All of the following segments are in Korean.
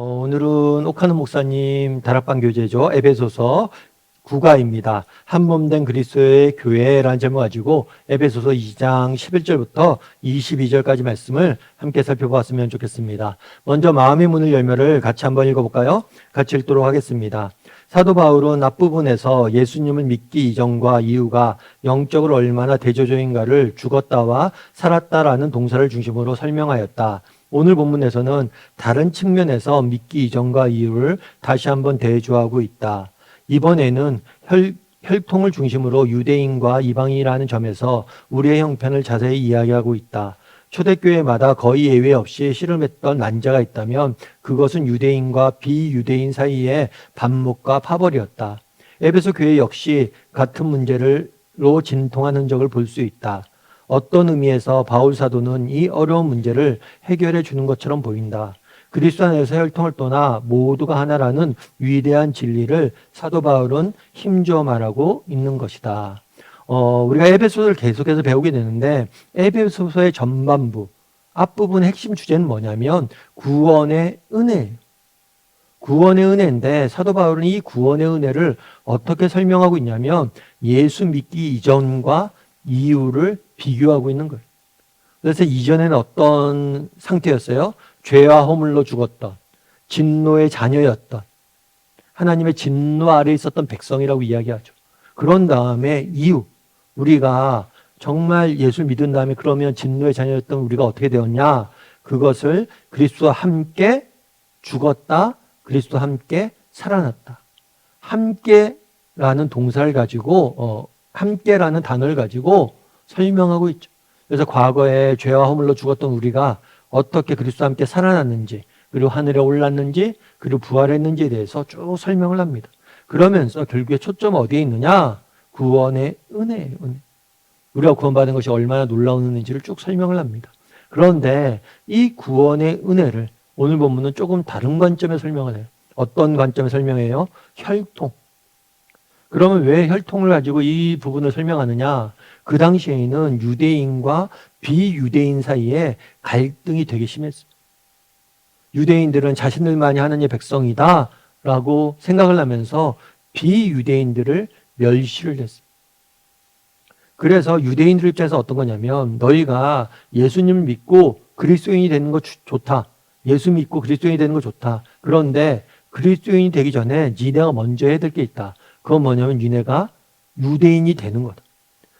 오늘은 옥하는 목사님 다락방 교재죠. 에베소서 9가입니다. 한몸된 그리스도의 교회라는 제목 가지고 에베소서 2장 11절부터 22절까지 말씀을 함께 살펴보았으면 좋겠습니다. 먼저 마음의 문을 열면을 같이 한번 읽어볼까요? 같이 읽도록 하겠습니다. 사도 바울은 앞부분에서 예수님을 믿기 이전과 이후가 영적으로 얼마나 대조적인가를 죽었다와 살았다라는 동사를 중심으로 설명하였다. 오늘 본문에서는 다른 측면에서 믿기 이전과 이후를 다시 한번 대조하고 있다. 이번에는 혈통을 중심으로 유대인과 이방인이라는 점에서 우리의 형편을 자세히 이야기하고 있다. 초대교회마다 거의 예외 없이 씨름했던 난자가 있다면 그것은 유대인과 비유대인 사이의 반목과 파벌이었다. 에베소 교회 역시 같은 문제로 진통한 흔적을 볼 수 있다. 어떤 의미에서 바울 사도는 이 어려운 문제를 해결해 주는 것처럼 보인다. 그리스도 안에서 혈통을 떠나 모두가 하나라는 위대한 진리를 사도 바울은 힘주어 말하고 있는 것이다. 우리가 에베소서를 계속해서 배우게 되는데 에베소서의 전반부, 앞부분 핵심 주제는 뭐냐면 구원의 은혜예요. 구원의 은혜인데 사도 바울은 이 구원의 은혜를 어떻게 설명하고 있냐면 예수 믿기 이전과 이후를 비교하고 있는 거예요. 그래서 이전에는 어떤 상태였어요? 죄와 허물로 죽었던, 진노의 자녀였던, 하나님의 진노 아래 있었던 백성이라고 이야기하죠. 그런 다음에 이후, 우리가 정말 예수를 믿은 다음에 그러면 진노의 자녀였던 우리가 어떻게 되었냐? 그것을 그리스도와 함께 죽었다, 그리스도와 함께 살아났다. 함께라는 동사를 가지고, 함께라는 단어를 가지고 설명하고 있죠. 그래서 과거에 죄와 허물로 죽었던 우리가 어떻게 그리스도와 함께 살아났는지, 그리고 하늘에 올랐는지, 그리고 부활했는지에 대해서 쭉 설명을 합니다. 그러면서 결국에 초점은 어디에 있느냐? 구원의 은혜예요. 은혜. 우리가 구원받은 것이 얼마나 놀라운 은혜인지를 쭉 설명을 합니다. 그런데 이 구원의 은혜를 오늘 본문은 조금 다른 관점에 설명을 해요. 어떤 관점에 설명해요? 혈통. 그러면 왜 혈통을 가지고 이 부분을 설명하느냐? 그 당시에는 유대인과 비유대인 사이에 갈등이 되게 심했어요. 유대인들은 자신들만이 하나님의 백성이다 라고 생각을 하면서 비유대인들을 멸시를 했어요. 그래서 유대인들 입장에서 어떤 거냐면 너희가 예수님을 믿고 그리스도인이 되는 거 좋다. 예수 믿고 그리스도인이 되는 거 좋다. 그런데 그리스도인이 되기 전에 니네가 먼저 해야 될 게 있다. 그건 뭐냐면 니네가 유대인이 되는 거다.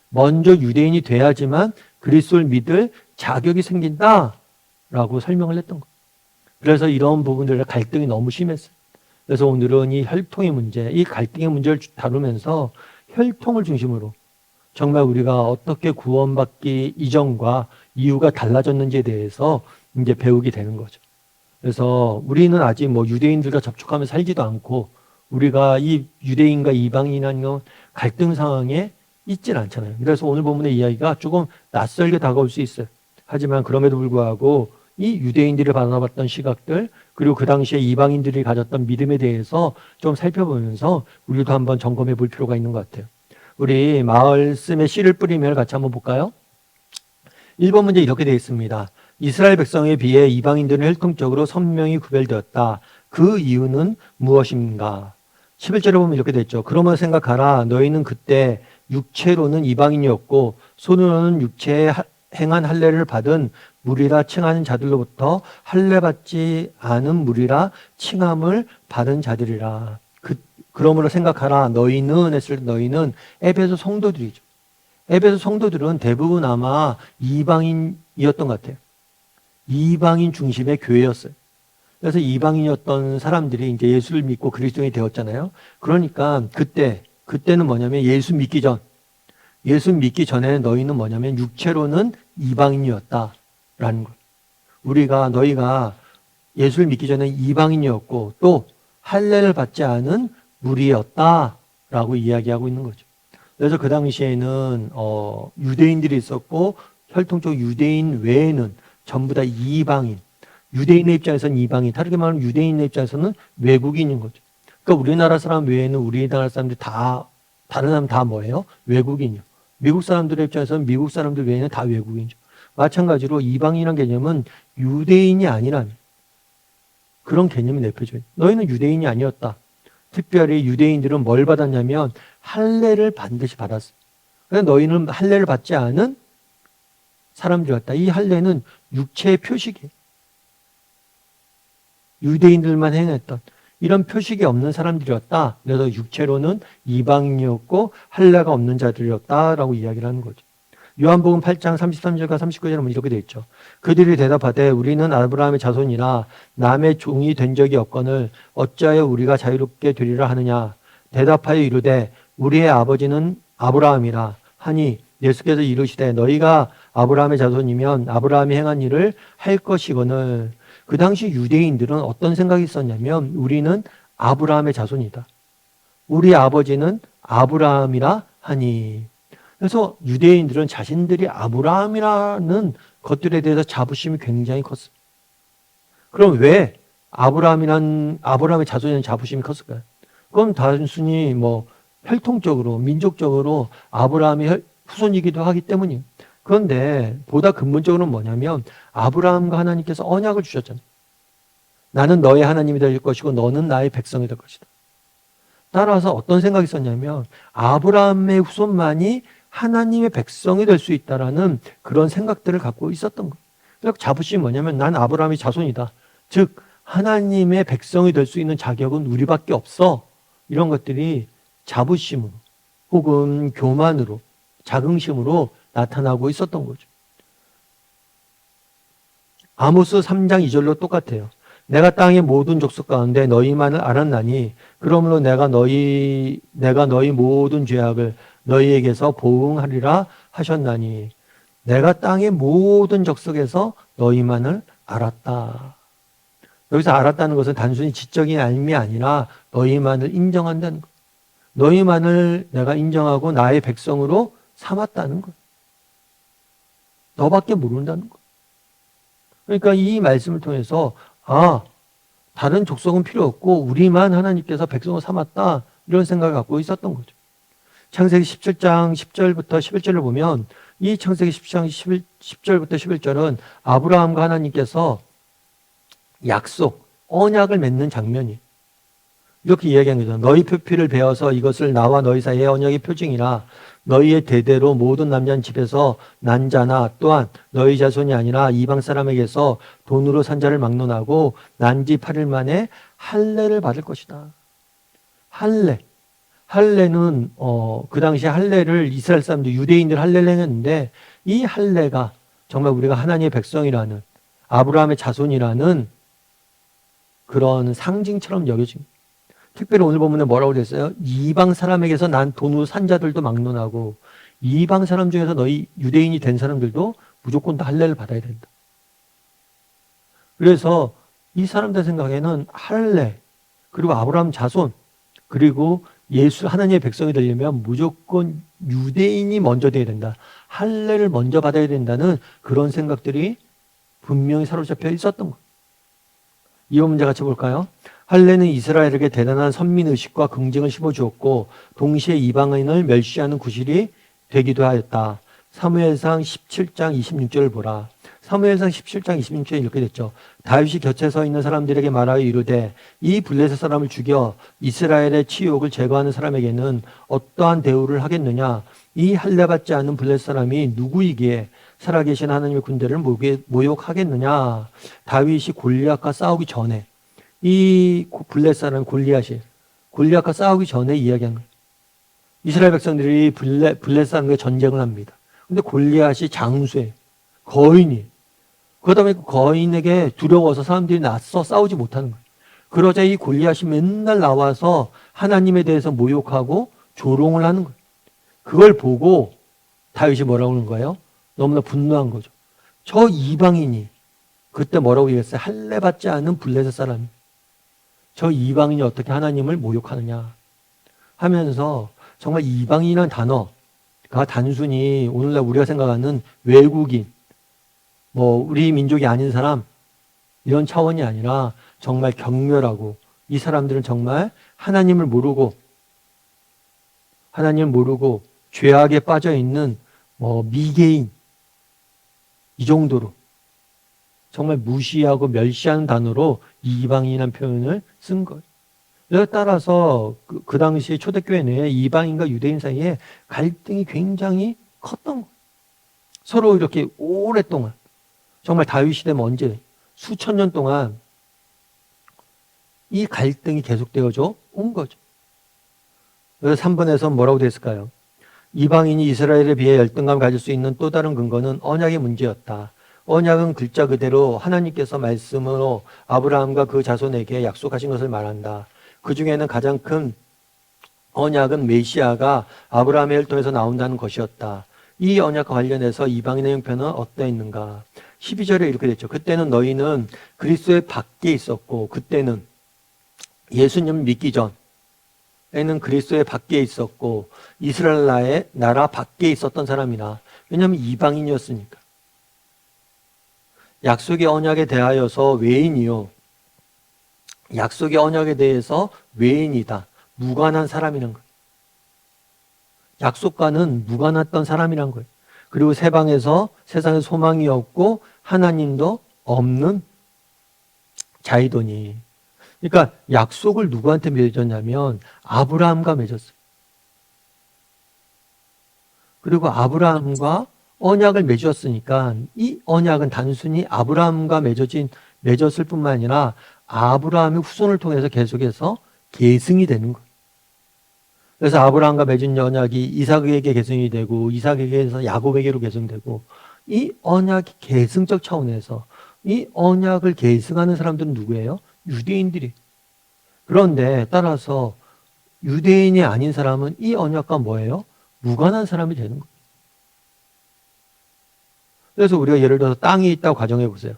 먼저 유대인이 돼야지만 그리스도를 믿을 자격이 생긴다라고 설명을 했던 거예요. 그래서 이런 부분들의 갈등이 너무 심했어요. 그래서 오늘은 이 혈통의 문제, 이 갈등의 문제를 다루면서 혈통을 중심으로 정말 우리가 어떻게 구원받기 이전과 이후가 달라졌는지에 대해서 이제 배우게 되는 거죠. 그래서 우리는 아직 유대인들과 접촉하면서 살지도 않고 우리가 이 유대인과 이방인이라는 갈등 상황에 있질 않잖아요. 그래서 오늘 본문의 이야기가 조금 낯설게 다가올 수 있어요. 하지만 그럼에도 불구하고 이 유대인들이 바라봤던 시각들 그리고 그 당시에 이방인들이 가졌던 믿음에 대해서 좀 살펴보면서 우리도 한번 점검해 볼 필요가 있는 것 같아요. 우리 말씀에 씨를 뿌리면 같이 한번 볼까요? 1번 문제 이렇게 되어 있습니다. 이스라엘 백성에 비해 이방인들은 혈통적으로 선명히 구별되었다. 그 이유는 무엇인가? 11절에 보면 이렇게 되어 있죠. 그러면 생각하라. 너희는 그때 육체로는 이방인이었고 손으로는 육체에 행한 할례를 받은 무리라 칭하는 자들로부터 할례받지 않은 무리라 칭함을 받은 자들이라. 그러므로 생각하라. 너희는 했을 때 너희는 에베소 성도들이죠. 에베소 성도들은 대부분 아마 이방인이었던 것 같아요. 이방인 중심의 교회였어요. 그래서 이방인이었던 사람들이 이제 예수를 믿고 그리스도인이 되었잖아요. 그러니까 그때는 뭐냐면 예수 믿기 전에 너희는 뭐냐면 육체로는 이방인이었다라는 것. 너희가 예수를 믿기 전에 이방인이었고 또 할례를 받지 않은 무리였다라고 이야기하고 있는 거죠. 그래서 그 당시에는 유대인들이 있었고 혈통적 유대인 외에는 전부 다 이방인. 유대인의 입장에서는 이방인, 다르게 말하면 유대인의 입장에서는 외국인인 거죠. 그러니까 우리나라 사람 외에는 우리나라 사람들이 다른 사람 다 뭐예요? 외국인이요. 미국 사람들의 입장에서는 미국 사람들 외에는 다 외국인이죠. 마찬가지로 이방인이라는 개념은 유대인이 아니라는 그런 개념이 내펴져요. 너희는 유대인이 아니었다. 특별히 유대인들은 뭘 받았냐면 할례를 반드시 받았어. 그래서 너희는 할례를 받지 않은 사람들이었다. 이 할례는 육체의 표식이에요. 유대인들만 행했던 이런 표식이 없는 사람들이었다. 그래서 육체로는 이방인이었고 할례가 없는 자들이었다라고 이야기를 하는 거죠. 요한복음 8장 33절과 39절에 보면 이렇게 되어 있죠. 그들이 대답하되 우리는 아브라함의 자손이라 남의 종이 된 적이 없거늘 어찌하여 우리가 자유롭게 되리라 하느냐. 대답하여 이르되 우리의 아버지는 아브라함이라 하니 예수께서 이르시되 너희가 아브라함의 자손이면 아브라함이 행한 일을 할 것이거늘. 그 당시 유대인들은 어떤 생각이 있었냐면 우리는 아브라함의 자손이다. 우리 아버지는 아브라함이라 하니. 그래서 유대인들은 자신들이 아브라함이라는 것들에 대해서 자부심이 굉장히 컸습니다. 그럼 왜 아브라함의 자손이라는 자부심이 컸을까요? 그건 단순히 혈통적으로 민족적으로 아브라함의 후손이기도 하기 때문이에요. 그런데 보다 근본적으로는 뭐냐면 아브라함과 하나님께서 언약을 주셨잖아요. 나는 너의 하나님이 될 것이고 너는 나의 백성이 될 것이다. 따라서 어떤 생각이 있었냐면 아브라함의 후손만이 하나님의 백성이 될 수 있다라는 그런 생각들을 갖고 있었던 거예요. 그래서 자부심이 뭐냐면 난 아브라함의 자손이다. 즉 하나님의 백성이 될 수 있는 자격은 우리밖에 없어. 이런 것들이 자부심으로 혹은 교만으로 자긍심으로 나타나고 있었던 거죠. 아모스 3장 2절로 똑같아요. 내가 땅의 모든 족속 가운데 너희만을 알았나니 그러므로 내가 너희 모든 죄악을 너희에게서 보응하리라 하셨나니 내가 땅의 모든 족속에서 너희만을 알았다. 여기서 알았다는 것은 단순히 지적인 알미 아니라 너희만을 인정한다는 것. 너희만을 내가 인정하고 나의 백성으로 삼았다는 것. 너밖에 모른다는 것. 그러니까 이 말씀을 통해서 다른 족속은 필요 없고 우리만 하나님께서 백성을 삼았다. 이런 생각을 갖고 있었던 거죠. 창세기 17장 10절부터 11절을 보면 이 창세기 10장 10절부터 11절은 아브라함과 하나님께서 약속, 언약을 맺는 장면이 이렇게 이야기한 거죠. 너희 표피를 베어서 이것을 나와 너희 사이의 언약의 표징이라. 너희의 대대로 모든 남자는 집에서 난 자나 또한 너희 자손이 아니라 이방 사람에게서 돈으로 산 자를 막론하고 난 지 8일 만에 할례를 받을 것이다. 할례는 그 당시 할례를 이스라엘 사람들 유대인들 할례를 행했는데 이 할례가 정말 우리가 하나님의 백성이라는 아브라함의 자손이라는 그런 상징처럼 여겨집니다. 특별히 오늘 본문에 뭐라고 그랬어요? 이방 사람에게서 난 돈으로 산 자들도 막론하고 이방 사람 중에서 너희 유대인이 된 사람들도 무조건 다 할례를 받아야 된다. 그래서 이 사람들 생각에는 할례 그리고 아브라함 자손 그리고 예수 하나님의 백성이 되려면 무조건 유대인이 먼저 돼야 된다. 할례를 먼저 받아야 된다는 그런 생각들이 분명히 사로잡혀 있었던 거예요. 이 문제 같이 볼까요? 할례는 이스라엘에게 대단한 선민의식과 긍정을 심어주었고 동시에 이방인을 멸시하는 구실이 되기도 하였다. 사무엘상 17장 26절을 보라. 사무엘상 17장 26절에 이렇게 됐죠. 다윗이 곁에 서 있는 사람들에게 말하여 이르되 이 블레셋 사람을 죽여 이스라엘의 치욕을 제거하는 사람에게는 어떠한 대우를 하겠느냐. 이 할례 받지 않는 블레셋 사람이 누구이기에 살아계신 하나님의 군대를 모욕하겠느냐. 다윗이 골리앗과 싸우기 전에 이 블레셋 사람 골리앗과 싸우기 전에 이야기한 거예요. 이스라엘 백성들이 블레셋 사람과 전쟁을 합니다. 근데 골리앗이 장수예요. 거인이. 그러다 보니까 거인에게 두려워서 사람들이 나서 싸우지 못하는 거예요. 그러자 이 골리앗이 맨날 나와서 하나님에 대해서 모욕하고 조롱을 하는 거예요. 그걸 보고 다윗이 뭐라고 하는 거예요? 너무나 분노한 거죠. 저 이방인이 그때 뭐라고 얘기했어요? 할례 받지 않은 블레셋 사람이 저 이방인이 어떻게 하나님을 모욕하느냐 하면서 정말 이방인이라는 단어가 단순히 오늘날 우리가 생각하는 외국인, 우리 민족이 아닌 사람 이런 차원이 아니라 정말 경멸하고 이 사람들은 정말 하나님을 모르고 죄악에 빠져 있는 미개인 이 정도로 정말 무시하고 멸시하는 단어로 이방인이라는 표현을 쓴 거예요. 따라서 그 당시 초대교회 내에 이방인과 유대인 사이에 갈등이 굉장히 컸던 거예요. 서로 이렇게 오랫동안, 정말 다윗 시대면 언제 수천 년 동안 이 갈등이 계속되어져 온 거죠. 그래서 3번에서 뭐라고 됐을까요? 이방인이 이스라엘에 비해 열등감을 가질 수 있는 또 다른 근거는 언약의 문제였다. 언약은 글자 그대로 하나님께서 말씀으로 아브라함과 그 자손에게 약속하신 것을 말한다. 그 중에는 가장 큰 언약은 메시아가 아브라함의 혈통에서 나온다는 것이었다. 이 언약과 관련해서 이방인의 형편은 어떠했는가? 12절에 이렇게 됐죠. 그때는 너희는 그리스도의 밖에 있었고, 그때는 예수님을 믿기 전에는 그리스도의 밖에 있었고, 이스라엘 나라 밖에 있었던 사람이라. 왜냐하면 이방인이었으니까. 약속의 언약에 대하여서 외인이요. 약속의 언약에 대해서 외인이다. 무관한 사람이란 거예요. 약속과는 무관했던 사람이란 거예요. 그리고 세상에 소망이 없고 하나님도 없는 자이더니. 그러니까 약속을 누구한테 맺었냐면 아브라함과 맺었어요. 그리고 아브라함과 언약을 맺었으니까 이 언약은 단순히 아브라함과 맺었을 뿐만 아니라 아브라함의 후손을 통해서 계속해서 계승이 되는 거예요. 그래서 아브라함과 맺은 언약이 이삭에게 계승이 되고, 이삭에게서 야곱에게로 계승되고, 이 언약이 계승적 차원에서 이 언약을 계승하는 사람들은 누구예요? 유대인들이. 그런데 따라서 유대인이 아닌 사람은 이 언약과 뭐예요? 무관한 사람이 되는 거예요. 그래서 우리가 예를 들어서 땅이 있다고 가정해 보세요.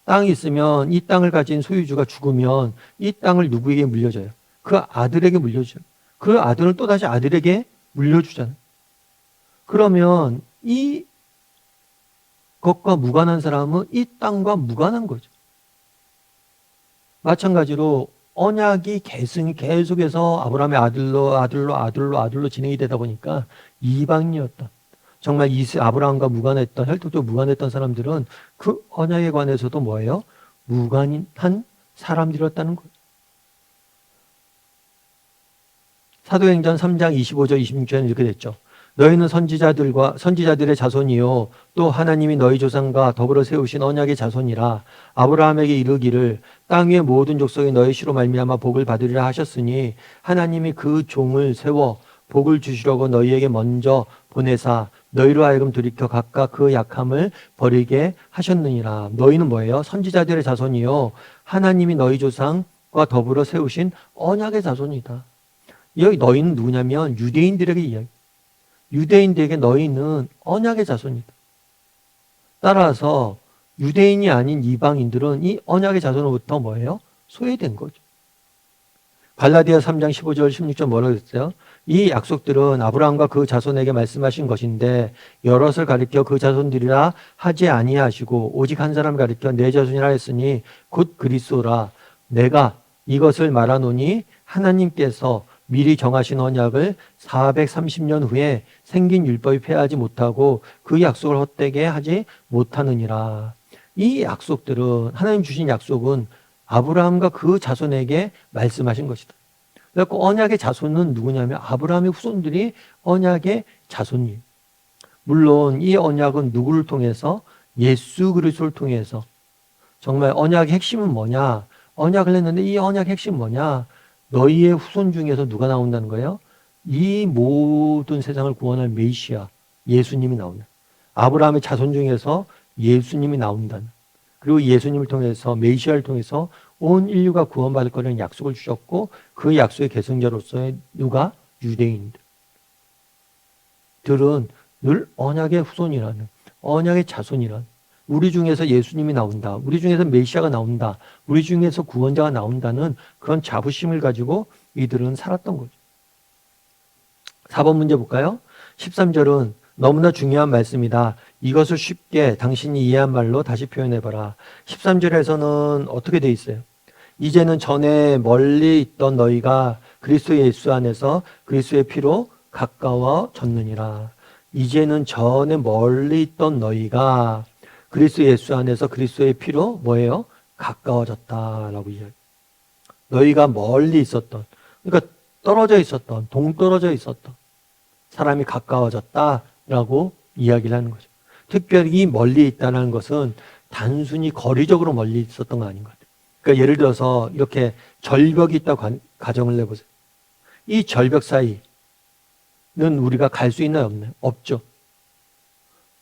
땅이 있으면 이 땅을 가진 소유주가 죽으면 이 땅을 누구에게 물려줘요? 그 아들에게 물려줘요. 그 아들은 또다시 아들에게 물려주잖아요. 그러면 이 것과 무관한 사람은 이 땅과 무관한 거죠. 마찬가지로 언약이 계승이 계속해서 아브라함의 아들로 진행이 되다 보니까 이방인이었다. 정말 아브라함과 무관했던, 혈통적으로 무관했던 사람들은 그 언약에 관해서도 뭐예요? 무관한 사람들이었다는 거예요. 사도행전 3장 25절 26절에는 이렇게 됐죠. 너희는 선지자들의 자손이요 또 하나님이 너희 조상과 더불어 세우신 언약의 자손이라. 아브라함에게 이르기를 땅 위의 모든 족속이 너희 씨로 말미암아 복을 받으리라 하셨으니 하나님이 그 종을 세워 복을 주시려고 너희에게 먼저 보내사 너희로 하여금 돌이켜 각각 그 약함을 버리게 하셨느니라. 너희는 뭐예요? 선지자들의 자손이요 하나님이 너희 조상과 더불어 세우신 언약의 자손이다. 여기 너희는 누구냐면 유대인들에게 이야기. 유대인들에게 너희는 언약의 자손이다. 따라서 유대인이 아닌 이방인들은 이 언약의 자손으로부터 뭐예요? 소외된 거죠. 갈라디아 3장 15절 16절 뭐라고 했어요? 이 약속들은 아브라함과 그 자손에게 말씀하신 것인데 여럿을 가리켜 그 자손들이라 하지 아니하시고 오직 한 사람을 가리켜 내 자손이라 했으니 곧 그리스도라. 내가 이것을 말하노니 하나님께서 미리 정하신 언약을 430년 후에 생긴 율법이 폐하지 못하고 그 약속을 헛되게 하지 못하느니라. 이 약속들은, 하나님 주신 약속은 아브라함과 그 자손에게 말씀하신 것이다. 그래서 언약의 자손은 누구냐면 아브라함의 후손들이 언약의 자손이에요. 물론 이 언약은 누구를 통해서? 예수 그리스도를 통해서. 정말 언약의 핵심은 뭐냐? 언약을 했는데 이 언약의 핵심은 뭐냐? 너희의 후손 중에서 누가 나온다는 거예요? 이 모든 세상을 구원할 메시아, 예수님이 나온다. 아브라함의 자손 중에서 예수님이 나온다는. 그리고 예수님을 통해서, 메시아를 통해서 온 인류가 구원받을 거라는 약속을 주셨고 그 약속의 계승자로서의 누가? 유대인들. 들은 늘 언약의 후손이라는, 언약의 자손이라는, 우리 중에서 예수님이 나온다. 우리 중에서 메시아가 나온다. 우리 중에서 구원자가 나온다는 그런 자부심을 가지고 이들은 살았던 거죠. 4번 문제 볼까요? 13절은 너무나 중요한 말씀이다. 이것을 쉽게 당신이 이해한 말로 다시 표현해봐라. 13절에서는 어떻게 돼 있어요? 이제는 전에 멀리 있던 너희가 그리스도 예수 안에서 그리스도의 피로 가까워졌느니라. 이제는 전에 멀리 있던 너희가 그리스도 예수 안에서 그리스도의 피로 뭐예요? 가까워졌다라고 이야기. 너희가 멀리 있었던, 그러니까 떨어져 있었던, 동떨어져 있었던 사람이 가까워졌다라고 이야기를 하는 거죠. 특별히 멀리 있다는 것은 단순히 거리적으로 멀리 있었던 거 아닌 것 같아요. 그러니까 예를 들어서 이렇게 절벽이 있다고 가정을 해보세요. 이 절벽 사이는 우리가 갈 수 있나요? 없나요? 없죠.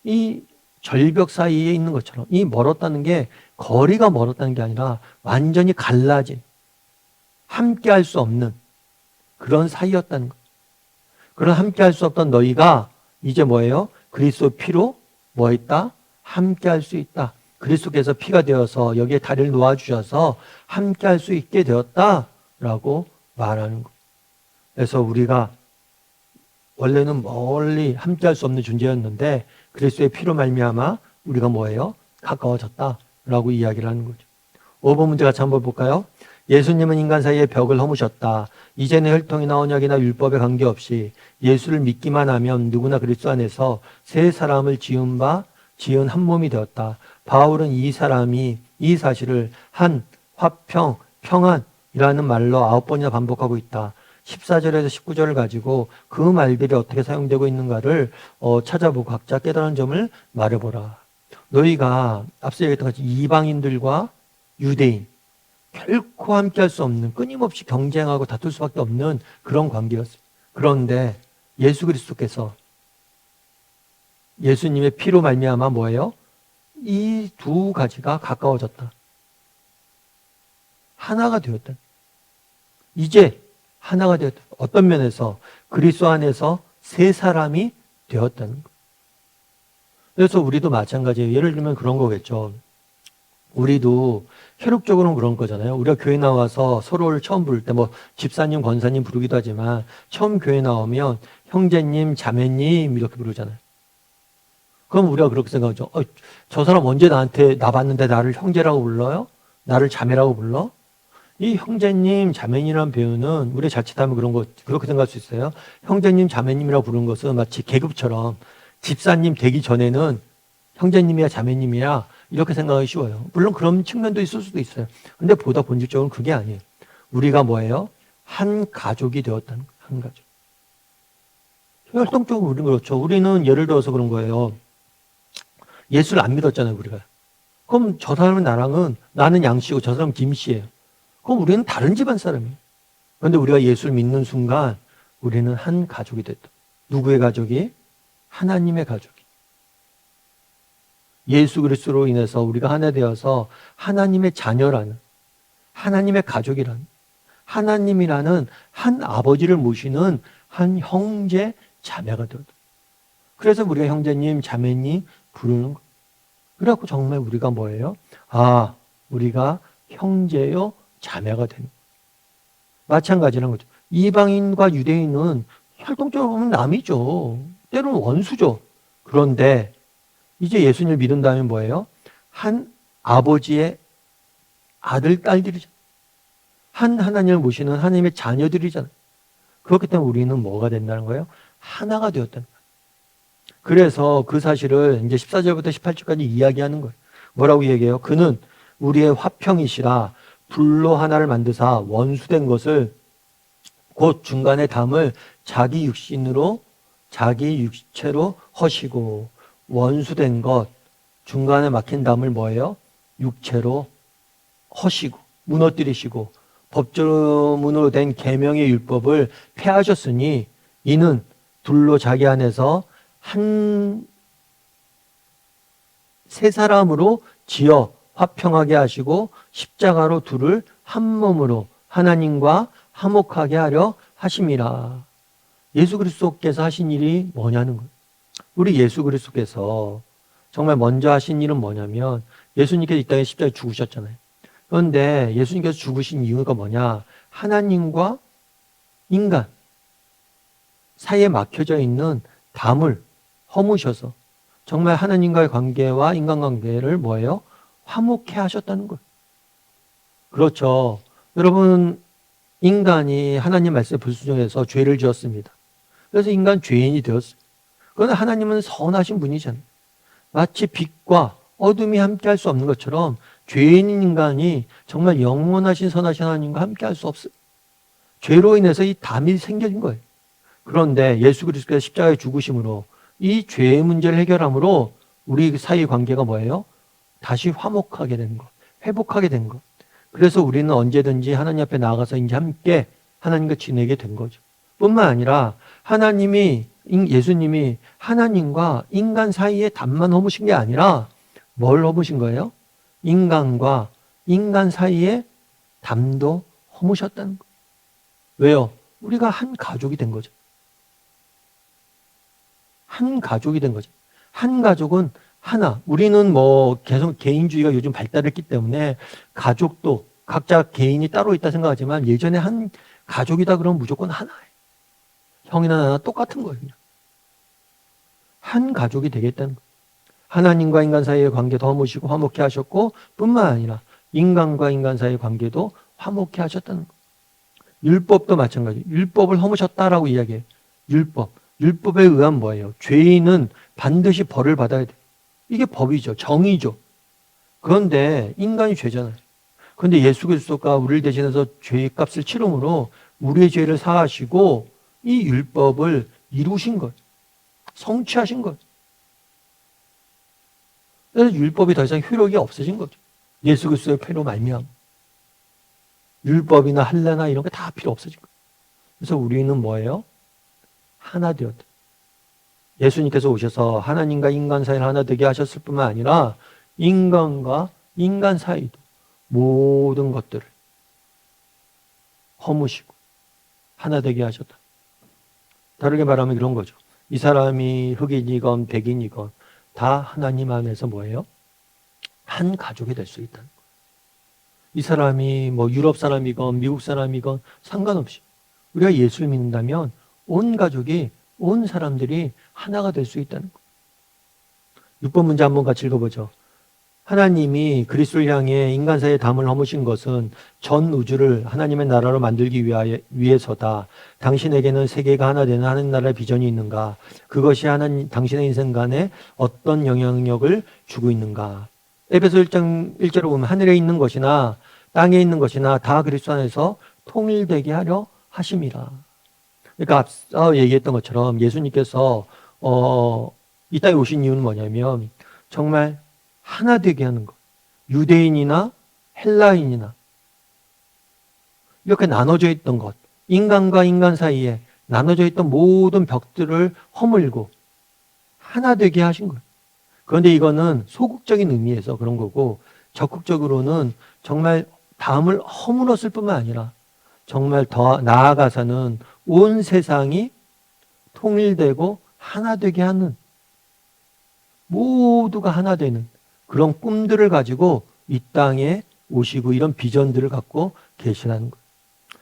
이 절벽 사이에 있는 것처럼 이 멀었다는 게 거리가 멀었다는 게 아니라 완전히 갈라진, 함께 할 수 없는 그런 사이였다는 것. 그런 함께 할 수 없던 너희가 이제 뭐예요? 그리스도 피로 뭐 있다? 함께 할 수 있다. 그리스도께서 피가 되어서 여기에 다리를 놓아주셔서 함께 할 수 있게 되었다라고 말하는 것. 그래서 우리가 원래는 멀리 함께 할 수 없는 존재였는데 그리스도의 피로 말미암아 우리가 뭐예요? 가까워졌다라고 이야기를 하는 거죠. 5번 문제 같이 한번 볼까요? 예수님은 인간 사이에 벽을 허무셨다. 이전의 혈통이나 언약이나 율법에 관계없이 예수를 믿기만 하면 누구나 그리스도 안에서 새 사람을 지은 한 몸이 되었다. 바울은 이 사실을 한, 화평, 평안이라는 말로 9번이나 반복하고 있다. 14절에서 19절을 가지고 그 말들이 어떻게 사용되고 있는가를 찾아보고 각자 깨달은 점을 말해보라. 너희가 앞서 얘기했던 같이 이방인들과 유대인 결코 함께 할 수 없는, 끊임없이 경쟁하고 다툴 수밖에 없는 그런 관계였어요. 그런데 예수 그리스도께서 예수님의 피로 말미암아 뭐예요? 이 두 가지가 가까워졌다. 하나가 되었다. 이제 하나가 되었다. 어떤 면에서 그리스도 안에서 새 사람이 되었다는 것. 그래서 우리도 마찬가지예요. 예를 들면 그런 거겠죠. 우리도 혈육적으로는 그런 거잖아요. 우리가 교회 나와서 서로를 처음 부를 때 뭐 집사님, 권사님 부르기도 하지만 처음 교회 나오면 형제님, 자매님 이렇게 부르잖아요. 그럼 우리가 그렇게 생각하죠. 저 사람 언제 나 봤는데 나를 형제라고 불러요? 나를 자매라고 불러? 이 형제님, 자매님이라는 표현은 우리가 자칫하면 그렇게 생각할 수 있어요. 형제님, 자매님이라고 부르는 것은 마치 계급처럼 집사님 되기 전에는 형제님이야, 자매님이야 이렇게 생각하기 쉬워요. 물론 그런 측면도 있을 수도 있어요. 근데 보다 본질적으로는 그게 아니에요. 우리가 뭐예요? 한 가족이 되었다는 거예요. 한 가족. 활동적으로 우리는 그렇죠. 우리는 예를 들어서 그런 거예요. 예수를 안 믿었잖아요, 우리가. 그럼 저 사람은 나는 양씨고 저 사람은 김씨예요. 그럼 우리는 다른 집안 사람이에요. 그런데 우리가 예수를 믿는 순간 우리는 한 가족이 됐다. 누구의 가족이? 하나님의 가족이. 예수 그리스도로 인해서 우리가 하나 되어서 하나님의 자녀라는, 하나님의 가족이라는, 하나님이라는 한 아버지를 모시는 한 형제 자매가 되었다. 그래서 우리가 형제님, 자매님 부르는 거예요. 그래갖고 정말 우리가 뭐예요? 우리가 형제요, 자매가 되는 거예요. 마찬가지란 거죠. 이방인과 유대인은 활동적으로 보면 남이죠. 때로는 원수죠. 그런데 이제 예수님을 믿는다면 뭐예요? 한 아버지의 아들, 딸들이잖아요. 한 하나님을 모시는 하나님의 자녀들이잖아요. 그렇기 때문에 우리는 뭐가 된다는 거예요? 하나가 되었다는 거예요. 그래서 그 사실을 이제 14절부터 18절까지 이야기하는 거예요. 뭐라고 얘기해요? 그는 우리의 화평이시라 불로 하나를 만드사 원수된 것을 곧 중간에 담을 자기 육체로 허시고, 원수된 것, 중간에 막힌 담을 뭐예요? 육체로 허시고 무너뜨리시고 법조문으로 된 계명의 율법을 폐하셨으니 이는 둘로 자기 안에서 한 세 사람으로 지어 화평하게 하시고 십자가로 둘을 한 몸으로 하나님과 화목하게 하려 하심이라. 예수 그리스도께서 하신 일이 뭐냐는 거예요. 우리 예수 그리스도께서 정말 먼저 하신 일은 뭐냐면 예수님께서 이 땅에 십자가에 죽으셨잖아요. 그런데 예수님께서 죽으신 이유가 뭐냐? 하나님과 인간 사이에 막혀져 있는 담을 허무셔서 정말 하나님과의 관계와 인간관계를 뭐예요? 화목해 하셨다는 거예요. 그렇죠. 여러분, 인간이 하나님 말씀에 불순종해서 죄를 지었습니다. 그래서 인간 죄인이 되었어요. 그런데 하나님은 선하신 분이잖아요. 마치 빛과 어둠이 함께 할 수 없는 것처럼 죄인인 인간이 정말 영원하신 선하신 하나님과 함께 할 수 없어요. 죄로 인해서 이 담이 생겨진 거예요. 그런데 예수 그리스도의 십자가의 죽으심으로 이 죄의 문제를 해결함으로 우리 사이 관계가 뭐예요? 다시 화목하게 되는 것, 회복하게 된 것. 그래서 우리는 언제든지 하나님 앞에 나아가서 이제 함께 하나님과 지내게 된 거죠. 뿐만 아니라 예수님이 하나님과 인간 사이에 담만 허무신 게 아니라 뭘 허무신 거예요? 인간과 인간 사이에 담도 허무셨다는 거예요. 왜요? 우리가 한 가족이 된 거죠. 한 가족이 된 거죠. 한 가족은 하나. 우리는 뭐 계속 개인주의가 요즘 발달했기 때문에 가족도 각자 개인이 따로 있다 생각하지만 예전에 한 가족이다 그러면 무조건 하나예요. 형이나 나나 똑같은 거예요. 그냥. 한 가족이 되겠다는 거예요. 하나님과 인간 사이의 관계도 허무시고 화목케 하셨고 뿐만 아니라 인간과 인간 사이의 관계도 화목케 하셨다는 거예요. 율법도 마찬가지예요. 율법을 허무셨다라고 이야기해요. 율법에 의한 뭐예요? 죄인은 반드시 벌을 받아야 돼요. 이게 법이죠. 정의죠. 그런데 인간이 죄잖아요. 그런데 예수 그리스도가 우리를 대신해서 죄의 값을 치름으로 우리의 죄를 사하시고 이 율법을 이루신 거예요. 성취하신 거예요. 그래서 율법이 더 이상 효력이 없어진 거죠. 예수 그리스도의 피로 말미암아. 율법이나 할례나 이런 게 다 필요 없어진 거예요. 그래서 우리는 뭐예요? 하나 되었다. 예수님께서 오셔서 하나님과 인간 사이를 하나 되게 하셨을 뿐만 아니라 인간과 인간 사이도 모든 것들을 허무시고 하나 되게 하셨다. 다르게 말하면 이런 거죠. 이 사람이 흑인이건 백인이건 다 하나님 안에서 뭐예요? 한 가족이 될 수 있다는 거예요. 이 사람이 뭐 유럽 사람이건 미국 사람이건 상관없이 우리가 예수를 믿는다면 온 가족이 온 사람들이 하나가 될 수 있다는 거예요. 6번 문제 한번 같이 읽어보죠. 하나님이 그리스도를 향해 인간 사이의 담을 허무신 것은 전 우주를 하나님의 나라로 만들기 위해서다. 당신에게는 세계가 하나 되는 하나님 나라의 비전이 있는가? 그것이 당신의 인생 간에 어떤 영향력을 주고 있는가? 에베소 1장 1절을 보면 하늘에 있는 것이나 땅에 있는 것이나 다 그리스도 안에서 통일되게 하려 하심이라. 그러니까 앞서 얘기했던 것처럼 예수님께서 이 땅에 오신 이유는 뭐냐면 정말 하나 되게 하는 것. 유대인이나 헬라인이나 이렇게 나눠져 있던 것. 인간과 인간 사이에 나눠져 있던 모든 벽들을 허물고 하나 되게 하신 거예요. 그런데 이거는 소극적인 의미에서 그런 거고 적극적으로는 정말 담을 허물었을 뿐만 아니라 정말 더 나아가서는 온 세상이 통일되고 하나 되게 하는 모두가 하나 되는 그런 꿈들을 가지고 이 땅에 오시고 이런 비전들을 갖고 계시라는 거예요.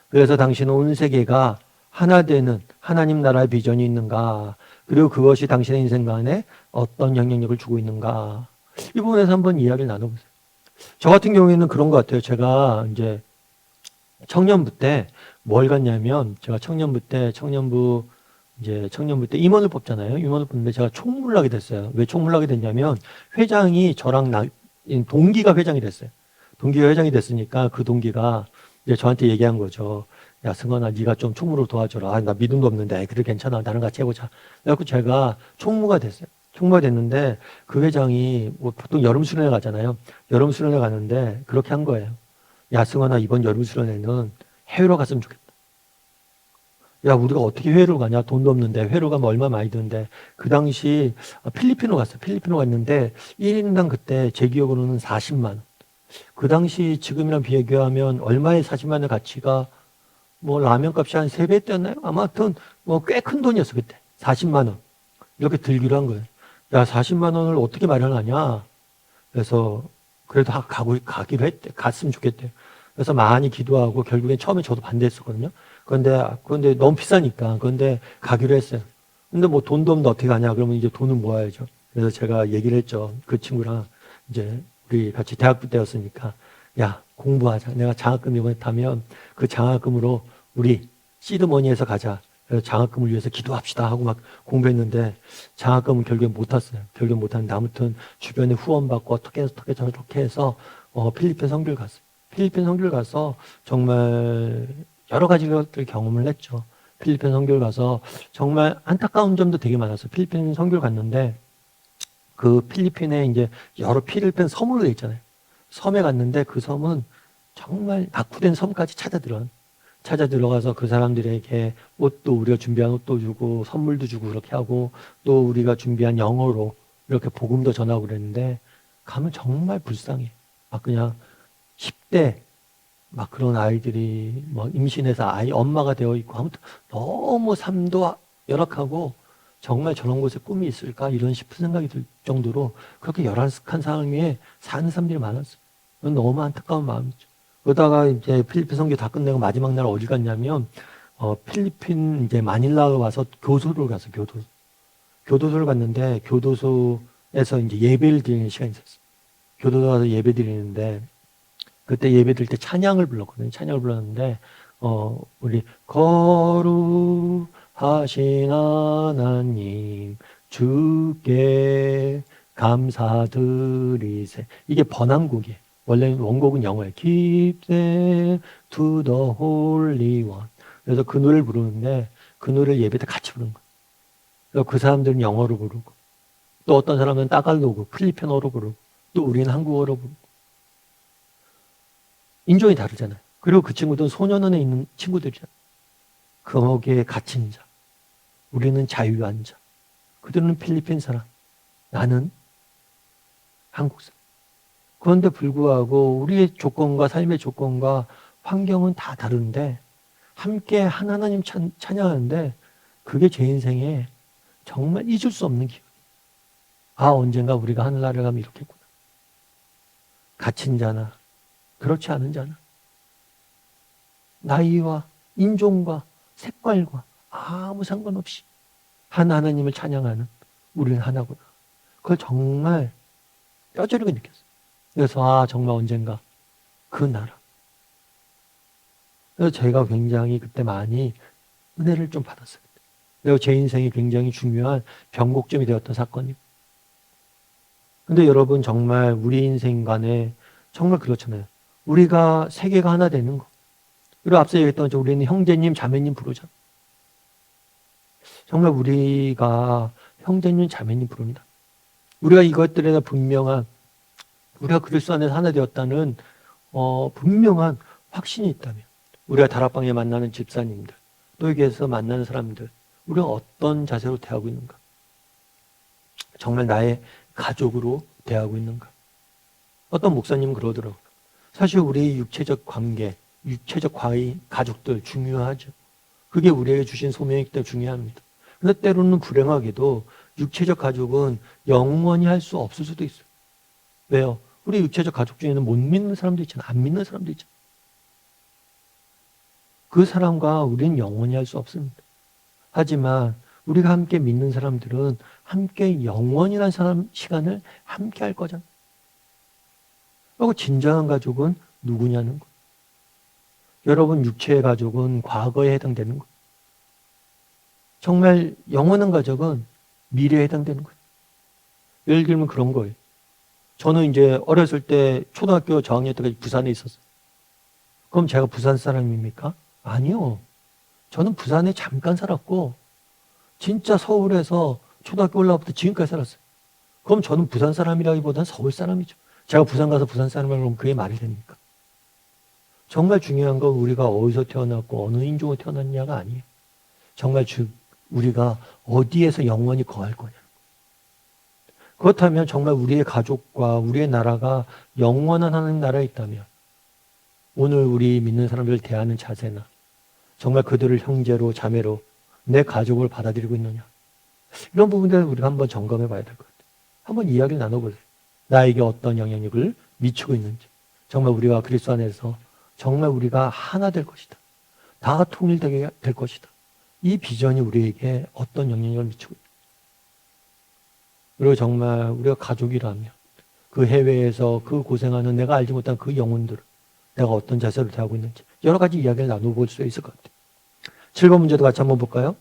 그래서 당신은 온 세계가 하나 되는 하나님 나라의 비전이 있는가? 그리고 그것이 당신의 인생 간에 어떤 영향력을 주고 있는가? 이 부분에서 한번 이야기를 나눠보세요. 저 같은 경우에는 그런 것 같아요. 제가 이제 청년부 때 뭘 갔냐면 제가 청년부 때 임원을 뽑잖아요. 임원을 뽑는데 제가 총무를 하게 됐어요. 왜 총무를 하게 됐냐면 회장이 저랑 동기가 회장이 됐어요. 동기가 회장이 됐으니까 그 동기가 이제 저한테 얘기한 거죠. 야, 승원아, 네가 좀 총무로 도와줘라. 아, 나 믿음도 없는데. 그래, 괜찮아. 나랑 같이 해보자. 그래갖고 제가 총무가 됐어요. 총무가 됐는데 그 회장이 뭐 보통 여름 수련회 가잖아요. 여름 수련회 가는데 그렇게 한 거예요. 야, 승원아, 이번 여름 수련회는 해외로 갔으면 좋겠다. 야, 우리가 어떻게 해외로 가냐? 돈도 없는데 해외로 가면 얼마 많이 드는데 그 당시 필리핀으로 갔어요. 필리핀으로 갔는데 1인당 그때 제 기억으로는 40만 원. 그 당시 지금이랑 비교하면 얼마의 40만 원의 가치가 뭐 라면 값이 한 3배 뛰었나요? 아무튼 뭐 꽤 큰 돈이었어 그때. 40만 원. 이렇게 들기로 한 거예요. 야, 40만 원을 어떻게 마련하냐? 그래서 그래도 가기로 했대. 갔으면 좋겠대요. 그래서 많이 기도하고 결국엔 처음에 저도 반대했었거든요. 그런데 너무 비싸니까. 그런데 가기로 했어요. 근데 뭐 돈도 없는데 어떻게 가냐? 그러면 이제 돈을 모아야죠. 그래서 제가 얘기를 했죠. 그 친구랑 이제 우리 같이 대학부 때였으니까 야, 공부하자. 내가 장학금 이번에 타면 그 장학금으로 우리 시드머니에서 가자. 그래서 장학금을 위해서 기도합시다 하고 막 공부했는데 장학금은 결국에 못 탔어요. 결국에 못 탔는데 아무튼 주변에 후원받고 어떻게 저렇게 해서 필리핀 선교를 갔어요. 필리핀 선교를 가서 정말 여러 가지 것들 경험을 했죠. 필리핀 선교를 가서 정말 안타까운 점도 되게 많았어요. 필리핀 선교를 갔는데 그 필리핀에 이제 여러 필리핀 섬으로 돼 있잖아요. 섬에 갔는데 그 섬은 정말 낙후된 섬까지 찾아 들어가서 그 사람들에게 옷도 우리가 준비한 옷도 주고 선물도 주고 그렇게 하고 또 우리가 준비한 영어로 이렇게 복음도 전하고 그랬는데 가면 정말 불쌍해. 막 그냥 10대 막 그런 아이들이 뭐 임신해서 아이 엄마가 되어 있고 아무튼 너무 삶도 열악하고 정말 저런 곳에 꿈이 있을까 이런 싶은 생각이 들 정도로 그렇게 열악한 상황에 사는 사람들이 많았어요. 그건 너무 안타까운 마음이죠. 그러다가 이제 필리핀 선교 다 끝내고 마지막 날 어디 갔냐면 필리핀 이제 마닐라에 와서 교도소를 갔어. 교도소를 갔는데 교도소에서 이제 예배를 드리는 시간이 있었어. 교도소 가서 예배 드리는데 그때 예배 드릴 때 찬양을 불렀거든요. 찬양을 불렀는데 우리 거룩하신 하나님 주께 감사드리세. 이게 번안곡이에요. 원래 원곡은 영어예요. Give thanks to the Holy One. 그래서 그 노래를 부르는데 그 노래를 예배 때 같이 부르는 거예요. 그래서 그 사람들은 영어로 부르고 또 어떤 사람은 따갈로그, 필리핀어로 부르고 또 우리는 한국어로 부르고 인종이 다르잖아요. 그리고 그 친구들은 소년원에 있는 친구들이잖아요. 거기에 갇힌 자. 우리는 자유한 자. 그들은 필리핀 사람. 나는 한국 사람. 그런데 불구하고 우리의 조건과 삶의 조건과 환경은 다 다른데 함께 하나님 찬양하는데 그게 제 인생에 정말 잊을 수 없는 기억. 아, 언젠가 우리가 하늘나라를 가면 이렇게 했구나. 갇힌 자나 그렇지 않은 자나 나이와 인종과 색깔과 아무 상관없이 하나님을 찬양하는 우리는 하나구나. 그걸 정말 뼈저리게 느꼈어요. 그래서 정말 언젠가 그 나라. 그래서 제가 굉장히 그때 많이 은혜를 좀 받았어요. 그리고 제 인생이 굉장히 중요한 변곡점이 되었던 사건이에요. 근데 여러분 정말 우리 인생 간에 정말 그렇잖아요. 우리가 세계가 하나 되는 거. 그리고 앞서 얘기했던 것처럼 우리는 형제님, 자매님 부르자. 정말 우리가 형제님, 자매님 부릅니다. 우리가 이것들에 분명한 우리가 그리스도 안에서 하나 되었다는 분명한 확신이 있다면 우리가 다락방에 만나는 집사님들 또 여기에서 만나는 사람들 우리가 어떤 자세로 대하고 있는가? 정말 나의 가족으로 대하고 있는가? 어떤 목사님은 그러더라고요. 사실 우리의 육체적 관계, 육체적 가족들 중요하죠. 그게 우리에게 주신 소명이기 때문에 중요합니다. 그런데 때로는 불행하게도 육체적 가족은 영원히 할 수 없을 수도 있어요. 왜요? 우리 육체적 가족 중에는 못 믿는 사람도 있잖아요. 안 믿는 사람도 있잖아요. 그 사람과 우리는 영원히 할 수 없습니다. 하지만 우리가 함께 믿는 사람들은 함께 영원이라는 사람 시간을 함께 할 거잖아요. 그리고 진정한 가족은 누구냐는 거. 여러분 육체의 가족은 과거에 해당되는 거예요. 정말 영원한 가족은 미래에 해당되는 거예요. 예를 들면 그런 거예요. 저는 이제 어렸을 때 초등학교 저학년 때까지 부산에 있었어요. 그럼 제가 부산 사람입니까? 아니요. 저는 부산에 잠깐 살았고 진짜 서울에서 초등학교 올라가부터 지금까지 살았어요. 그럼 저는 부산 사람이라기보다는 서울 사람이죠. 제가 부산 가서 부산 사람이라고 그러면 그게 말이 됩니까? 정말 중요한 건 우리가 어디서 태어났고 어느 인종으로 태어났냐가 아니에요. 정말 우리가 어디에서 영원히 거할 거냐. 그렇다면 정말 우리의 가족과 우리의 나라가 영원한 하나님 나라에 있다면 오늘 우리 믿는 사람들을 대하는 자세나 정말 그들을 형제로 자매로 내 가족을 받아들이고 있느냐. 이런 부분들을 우리가 한번 점검해 봐야 될 것 같아요. 한번 이야기를 나눠보세요. 나에게 어떤 영향력을 미치고 있는지. 정말 우리가 그리스도 안에서 정말 우리가 하나 될 것이다. 다 통일되게 될 것이다. 이 비전이 우리에게 어떤 영향력을 미치고 있다. 그리고 정말 우리가 가족이라면 그 해외에서 그 고생하는 내가 알지 못한 그 영혼들을 내가 어떤 자세로 대하고 있는지 여러 가지 이야기를 나눠볼 수 있을 것 같아요. 7번 문제도 같이 한번 볼까요?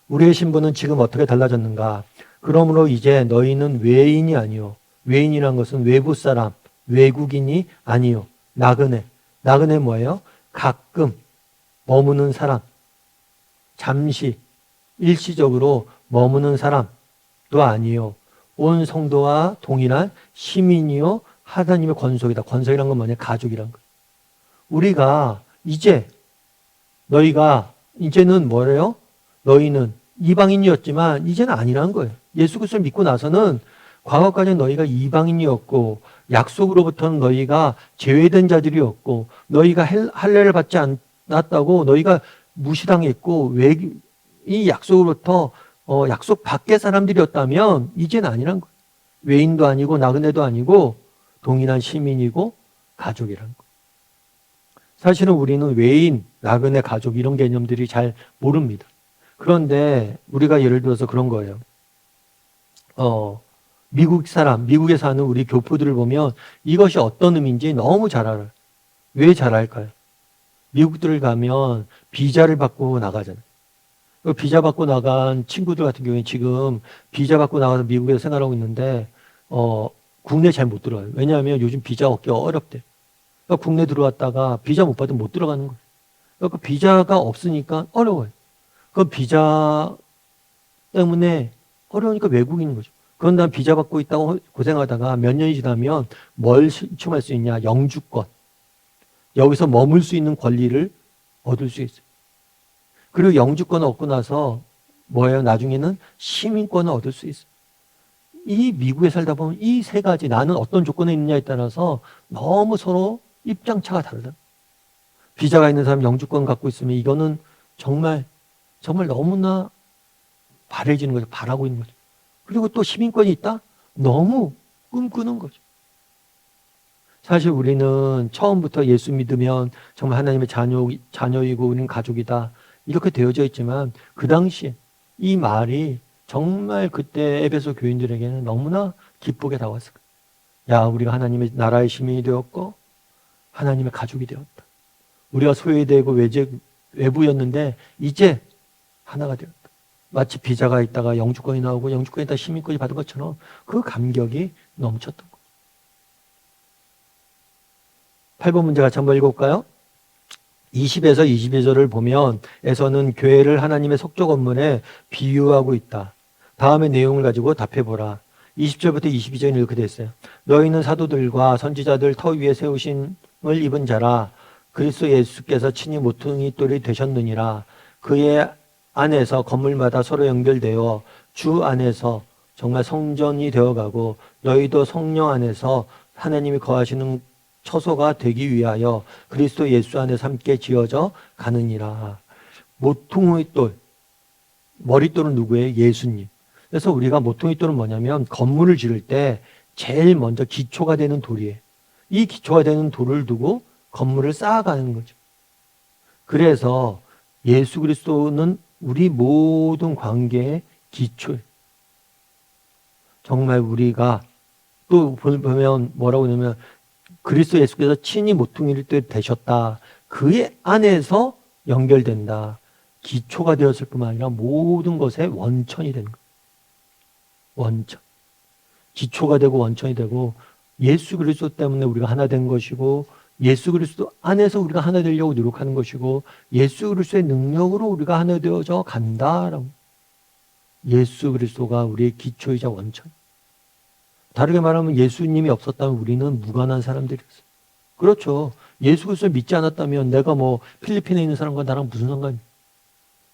우리의 신분은 지금 어떻게 달라졌는가? 그러므로 이제 너희는 외인이 아니요. 외인이란 것은 외부 사람, 외국인이 아니요. 나그네. 나그네 뭐예요? 가끔 머무는 사람. 잠시 일시적으로 머무는 사람도 아니요. 온 성도와 동일한 시민이요. 하나님의 권속이다. 권속이란 건 뭐냐? 가족이란 거. 우리가 이제 너희가 이제는 뭐래요? 너희는 이방인이었지만 이제는 아니라는 거예요. 예수 그리스도를 믿고 나서는 과거까지 너희가 이방인이었고 약속으로부터는 너희가 제외된 자들이었고 너희가 할례를 받지 않았다고 너희가 무시당했고 이 약속으로부터 약속 밖의 사람들이었다면 이제는 아니란 거예요. 외인도 아니고 나그네도 아니고 동일한 시민이고 가족이란 거예요. 사실은 우리는 외인, 나그네, 가족 이런 개념들이 잘 모릅니다. 그런데 우리가 예를 들어서 그런 거예요. 미국 사람, 미국에 사는 우리 교포들을 보면 이것이 어떤 의미인지 너무 잘 알아요. 왜 잘 알까요? 미국들을 가면 비자를 받고 나가잖아요. 비자 받고 나간 친구들 같은 경우에 지금 비자 받고 나가서 미국에서 생활하고 있는데 국내 잘 못 들어와요. 왜냐하면 요즘 비자 얻기가 어렵대. 그러니까 국내 들어왔다가 비자 못 받으면 못 들어가는 거예요. 그러니까 비자가 없으니까 어려워요. 그 비자 때문에 어려우니까 외국인인 거죠. 그런 다음 비자 받고 있다고 고생하다가 몇 년이 지나면 뭘 신청할 수 있냐? 영주권. 여기서 머물 수 있는 권리를 얻을 수 있어요. 그리고 영주권을 얻고 나서 뭐예요? 나중에는 시민권을 얻을 수 있어요. 이 미국에 살다 보면 이 세 가지 나는 어떤 조건에 있느냐에 따라서 너무 서로 입장차가 다르다. 비자가 있는 사람 영주권 갖고 있으면 이거는 정말 너무나 바래지는 거죠. 바라고 있는 거죠. 그리고 또 시민권이 있다? 너무 꿈꾸는 거죠. 사실 우리는 처음부터 예수 믿으면 정말 하나님의 자녀이고 우리는 가족이다. 이렇게 되어져 있지만 그 당시에 이 말이 정말 그때 에베소 교인들에게는 너무나 기쁘게 다가왔을 거예요. 야, 우리가 하나님의 나라의 시민이 되었고 하나님의 가족이 되었다. 우리가 소외되고 외부였는데 이제 하나가 되었다. 마치 비자가 있다가 영주권이 나오고 영주권이 있다가 시민권이 받은 것처럼 그 감격이 넘쳤던 거예요. 8번 문제 같이 한번 읽어볼까요? 20에서 22절을 보면 에서는 교회를 하나님의 속죄 건물에 비유하고 있다. 다음의 내용을 가지고 답해보라. 20절부터 22절은 이렇게 되어 있어요. 너희는 사도들과 선지자들 터 위에 세우심을 입은 자라. 그리스도 예수께서 친히 모퉁이 돌이 되셨느니라. 그의 안에서 건물마다 서로 연결되어 주 안에서 정말 성전이 되어가고 너희도 성령 안에서 하나님이 거하시는 처소가 되기 위하여 그리스도 예수 안에서 함께 지어져 가느니라. 모퉁이 돌, 머릿돌은 누구예요? 예수님. 그래서 우리가 모퉁이 돌은 뭐냐면 건물을 지을 때 제일 먼저 기초가 되는 돌이에요. 이 기초가 되는 돌을 두고 건물을 쌓아가는 거죠. 그래서 예수 그리스도는 우리 모든 관계의 기초예요. 정말 우리가 또 보면 뭐라고 하냐면 그리스도 예수께서 친히 모퉁이를 되셨다. 그의 안에서 연결된다. 기초가 되었을 뿐만 아니라 모든 것의 원천이 되는 거예요. 원천. 기초가 되고 원천이 되고 예수 그리스도 때문에 우리가 하나 된 것이고 예수 그리스도 안에서 우리가 하나 되려고 노력하는 것이고 예수 그리스도의 능력으로 우리가 하나 되어져 간다라고. 예수 그리스도가 우리의 기초이자 원천. 다르게 말하면 예수님이 없었다면 우리는 무관한 사람들이었어요. 그렇죠. 예수 그리스도를 믿지 않았다면 내가 뭐 필리핀에 있는 사람과 나랑 무슨 상관이에요?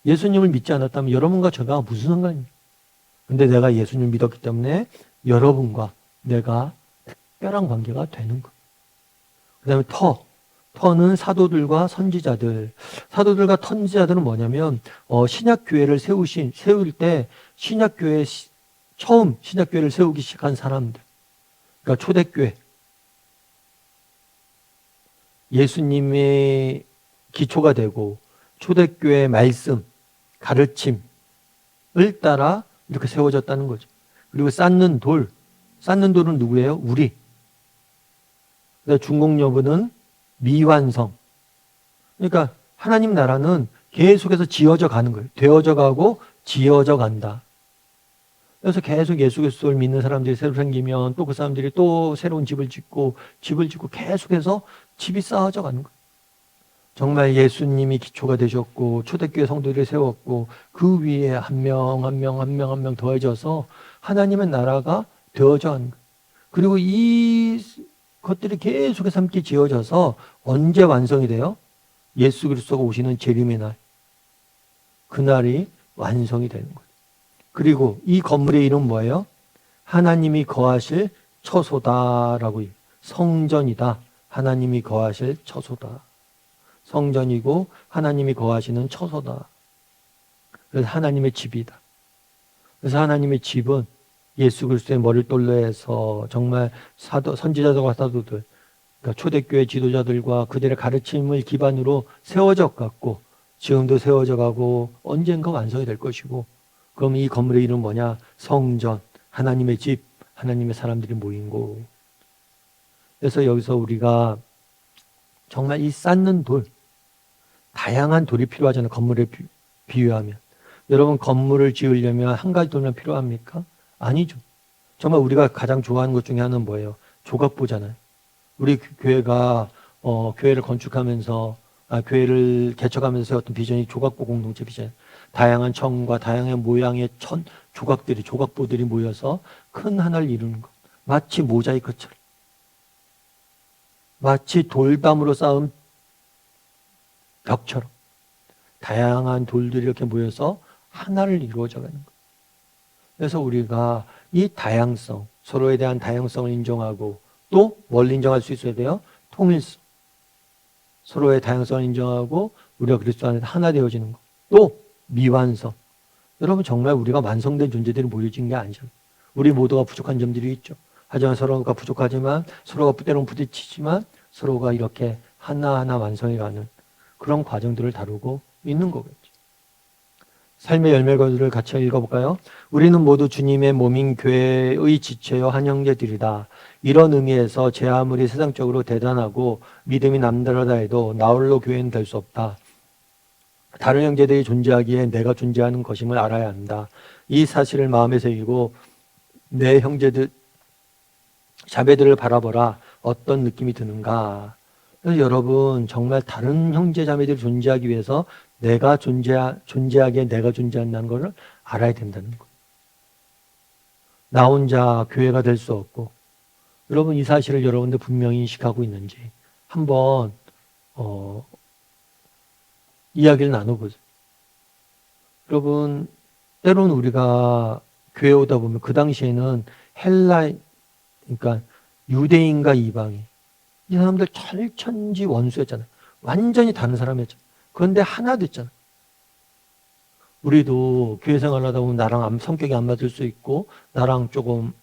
예수님을 믿지 않았다면 여러분과 저가 무슨 상관이에요? 근데 내가 예수님을 믿었기 때문에 여러분과 내가 특별한 관계가 되는 거예요. 그 다음에 터는 사도들과 선지자들. 사도들과 선지자들은 뭐냐면 신약교회를 세울 때 신약교회 처음 신약교회를 세우기 시작한 사람들. 그러니까 초대교회. 예수님의 기초가 되고 초대교회의 말씀, 가르침을 따라 이렇게 세워졌다는 거죠. 그리고 쌓는 돌은 누구예요? 우리. 중공여부는 미완성. 그러니까 하나님 나라는 계속해서 지어져 가는 거예요. 되어져 가고 지어져 간다. 그래서 계속 예수 그리스도를 믿는 사람들이 새로 생기면 또 그 사람들이 또 새로운 집을 짓고 계속해서 집이 쌓아져 가는 거예요. 정말 예수님이 기초가 되셨고 초대교회 성도들을 세웠고 그 위에 한 명 한 명 한 명 한 명 더해져서 하나님의 나라가 되어져 가는 거예요. 그리고 이 것들이 계속해서 함께 지어져서 언제 완성이 돼요? 예수 그리스도가 오시는 재림의 날. 그날이 완성이 되는 거예요. 그리고 이 건물의 이름 뭐예요? 하나님이 거하실 처소다라고 해요. 성전이다. 하나님이 거하실 처소다. 성전이고 하나님이 거하시는 처소다. 그래서 하나님의 집이다. 그래서 하나님의 집은 예수 그리스도의 머리돌로 해서 정말 선지자들과 사도들, 그러니까 초대교회 지도자들과 그들의 가르침을 기반으로 세워져 갔고 지금도 세워져 가고 언젠가 완성이 될 것이고, 그럼 이 건물의 이름 뭐냐? 성전, 하나님의 집, 하나님의 사람들이 모인 곳. 그래서 여기서 우리가 정말 이 쌓는 돌, 다양한 돌이 필요하잖아요. 건물에 비유하면. 여러분, 건물을 지으려면 한 가지 돌만 필요합니까? 아니죠. 정말 우리가 가장 좋아하는 것 중에 하나는 뭐예요? 조각보잖아요. 우리 교회가 교회를 건축하면서 교회를 개척하면서 세웠던 비전이 조각보 공동체 비전. 다양한 청과 다양한 모양의 조각보들이 모여서 큰 하나를 이루는 것. 마치 모자이크처럼. 마치 돌담으로 쌓은 벽처럼. 다양한 돌들이 이렇게 모여서 하나를 이루어져 가는 것. 그래서 우리가 이 다양성, 서로에 대한 다양성을 인정하고 또 뭘 인정할 수 있어야 돼요? 통일성. 서로의 다양성을 인정하고 우리가 그리스도 안에서 하나 되어지는 것. 또 미완성. 여러분, 정말 우리가 완성된 존재들이 모여진 게 아니잖아요. 우리 모두가 부족한 점들이 있죠. 하지만 서로가 부족하지만 서로가 때로는 부딪히지만 서로가 이렇게 하나하나 완성해가는 그런 과정들을 다루고 있는 거겠죠. 삶의 열매들을 같이 읽어볼까요? 우리는 모두 주님의 몸인 교회의 지체요 한 형제들이다. 이런 의미에서 제 아무리 세상적으로 대단하고 믿음이 남다르다 해도 나 홀로 교회는 될 수 없다. 다른 형제들이 존재하기에 내가 존재하는 것임을 알아야 한다. 이 사실을 마음에 새기고 내 형제들, 자매들을 바라보라. 어떤 느낌이 드는가? 그래서 여러분, 정말 다른 형제 자매들이 존재하기 위해서 내가 존재하기에 내가 존재한다는 것을 알아야 된다는 거예요. 나 혼자 교회가 될 수 없고, 여러분 이 사실을 여러분들 분명히 인식하고 있는지 한번 이야기를 나눠보세요. 여러분, 때로는 우리가 교회 오다 보면 그 당시에는 그러니까 유대인과 이방인, 이 사람들 철천지 원수였잖아요. 완전히 다른 사람이었잖아요. 그런데 하나 됐잖아요. 우리도 교회 생활을 하다 보면 나랑 성격이 안 맞을 수 있고 나랑 조금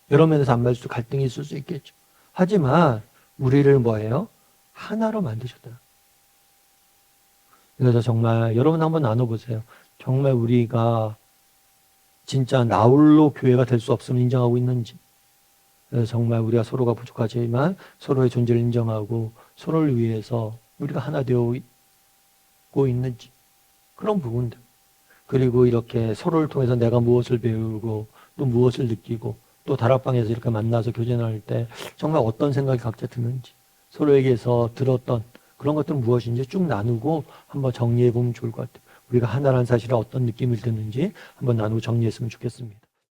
여러 면에서 안 맞을 수 갈등이 있을 수 있겠죠. 하지만 우리를 뭐예요? 하나로 만드셨다. 그래서 정말 여러분 한번 나눠보세요. 정말 우리가 진짜 나 홀로 교회가 될 수 없음을 인정하고 있는지, 그래서 정말 우리가 서로가 부족하지만 서로의 존재를 인정하고 서로를 위해서 우리가 하나 되고 있는지, 그런 부분들. 그리고 이렇게 서로를 통해서 내가 무엇을 배우고 또 무엇을 느끼고 또 다락방에서 이렇게 만나서 교제 나눌 때 정말 어떤 생각이 각자 드는지, 서로에게서 들었던 그런 것들은 무엇인지 쭉 나누고 한번 정리해 보면 좋을 것 같아요. 우리가 하나라는 사실에 어떤 느낌을 드는지 한번 나누고 정리했으면 좋겠습니다.